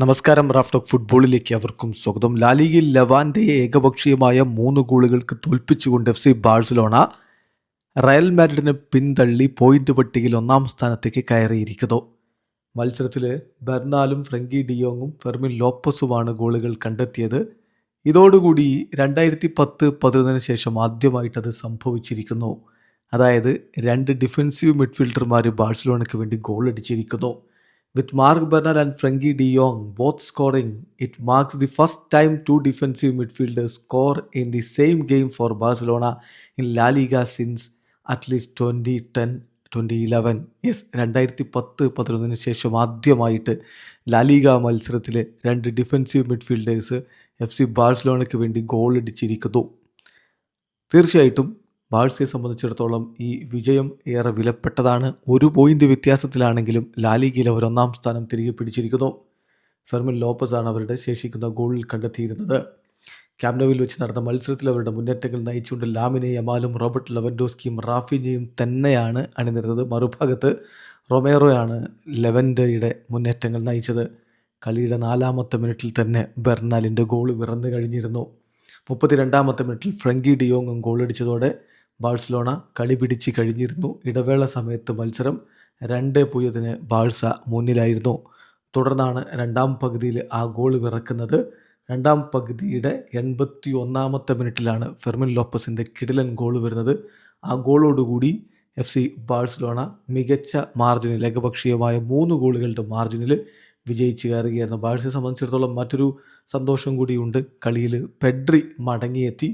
നമസ്കാരം. റാഫ്റ്റോക്ക് ഫുട്ബോളിലേക്ക് അവർക്കും സ്വാഗതം. ലാലിഗയിൽ ലെവാന്റയെ ഏകപക്ഷീയമായ 3 ഗോളുകൾക്ക് തോൽപ്പിച്ചുകൊണ്ട് FC ബാഴ്സലോണ റയൽ മാഡ്രിഡിനെ പിന്തള്ളി പോയിന്റ് പട്ടികയിൽ 1-ാം സ്ഥാനത്തേക്ക് കയറിയിരിക്കുന്നു. മത്സരത്തിൽ ബെർണാലും ഫ്രങ്കി ഡിയോങ്ങും ഫെർമിൻ ലോപ്പസുമാണ് ഗോളുകൾ കണ്ടെത്തിയത്. ഇതോടുകൂടി 2010-11 ശേഷം ആദ്യമായിട്ടത് സംഭവിച്ചിരിക്കുന്നു. അതായത് 2 ഡിഫൻസീവ് മിഡ്ഫീൽഡർമാർ ബാഴ്സലോണയ്ക്ക് വേണ്ടി goal അടിച്ചിരിക്കുന്നു. With Marc Bernal and Frenkie de Jong both scoring, it marks the first time 2 defensive midfielders score in the same game for Barcelona in La Liga since at least 2010-2011. Yes, 2010-11 ശേഷം ആദ്യമായിട്ട് La Liga മത്സരത്തിൽ 2 defensive midfielders FC ബാഴ്സലോണയ്ക്ക് വേണ്ടി goal അടിച്ചിരിക്കുന്നു. തീർച്ചയായിട്ടും ബാഴ്സയെ സംബന്ധിച്ചിടത്തോളം ഈ വിജയം ഏറെ വിലപ്പെട്ടതാണ്. 1 പോയിന്റ് വ്യത്യാസത്തിലാണെങ്കിലും ലാലിഗയിൽ അവർ 1-ാം സ്ഥാനം തിരികെ പിടിച്ചിരിക്കുന്നു. ഫെർമിൻ ലോപ്പസാണ് അവരുടെ ശേഷിക്കുന്ന ഗോളിൽ കണ്ടെത്തിയിരുന്നത്. ക്യാമ്പ് നൗവിൽ വെച്ച് നടന്ന മത്സരത്തിൽ അവരുടെ മുന്നേറ്റങ്ങൾ നയിച്ചുകൊണ്ട് ലാമിനെ യമാലും റോബർട്ട് ലെവൻഡോസ്കിയും റാഫിഞ്ഞയും തന്നെയാണ് അണിനിരുന്നത്. മറുഭാഗത്ത് റൊമേറോയാണ് ലെവൻഡയുടെ മുന്നേറ്റങ്ങൾ നയിച്ചത്. കളിയുടെ 4-ാമത്തെ മിനിറ്റിൽ തന്നെ ബെർണാലിൻ്റെ ഗോൾ പിറന്നു കഴിഞ്ഞിരുന്നു. 32-ാമത്തെ മിനിറ്റിൽ ഫ്രങ്കി ഡിയോങ്ങും ഗോളടിച്ചതോടെ ബാഴ്സലോണ കളി പിടിച്ച് കഴിഞ്ഞിരുന്നു. ഇടവേള സമയത്ത് മത്സരം 2-0 ബാഴ്സ മുന്നിലായിരുന്നു. തുടർന്നാണ് 2-ാം പകുതിയിൽ ആ ഗോൾ പിറക്കുന്നത്. 2-ാം പകുതിയുടെ 81-ാമത്തെ മിനിറ്റിലാണ് ഫെർമിൻ ലോപ്പസിൻ്റെ കിടിലൻ ഗോൾ വരുന്നത്. ആ ഗോളോടുകൂടി FC ബാഴ്സലോണ മികച്ച മാർജിനിൽ, ഏകപക്ഷീയമായ 3 ഗോളുകളുടെ മാർജിനിൽ വിജയിച്ച് കയറുകയായിരുന്നു. ബാഴ്സയെ സംബന്ധിച്ചിടത്തോളം മറ്റൊരു സന്തോഷം കൂടിയുണ്ട്. കളിയിൽ പെഡ്രി മടങ്ങിയെത്തി.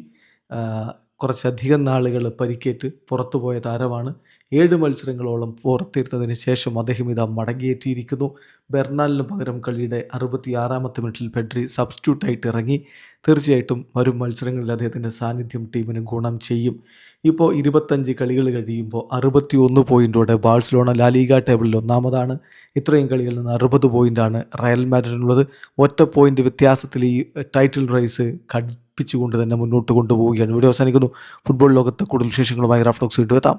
കുറച്ചധികം നാളുകൾ പരിക്കേറ്റ് പുറത്തുപോയ താരമാണ്. 7 മത്സരങ്ങളോളം പുറത്തിരുന്നതിന് ശേഷം അദ്ദേഹം ഇതാ മടങ്ങിയെത്തിയിരിക്കുന്നു. ബെർണാലിന് പകരം കളിയുടെ 66-ാമത്തെ മിനിറ്റിൽ പെഡ്രി സബ്സ്റ്റിറ്റ്യൂട്ടായിട്ട് ഇറങ്ങി. തീർച്ചയായിട്ടും വരും മത്സരങ്ങളിൽ അദ്ദേഹത്തിൻ്റെ സാന്നിധ്യം ടീമിന് ഗുണം ചെയ്യും. ഇപ്പോൾ 25 കളികൾ കഴിയുമ്പോൾ 61 പോയിൻറ്റോടെ ബാഴ്സലോണ ലാലിഗ ടേബിളിൽ 1-ാമതാണ്. ഇത്രയും കളികളിൽ നിന്ന് 60 പോയിൻ്റാണ് റയൽ മാഡ്രിഡിനുള്ളത്. ഒറ്റ പോയിൻ്റ് വ്യത്യാസത്തിൽ ഈ ടൈറ്റിൽ റേസ് ഘടിപ്പിച്ചുകൊണ്ട് തന്നെ മുന്നോട്ട് കൊണ്ടുപോവുകയാണ്. വീഡിയോ അവസാനിക്കുന്നു. ഫുട്ബോൾ ലോകത്ത് കൂടുതൽ വിശേഷങ്ങളുമായി റാഫ്റ്റോക്സ് വീണ്ടും എത്താം.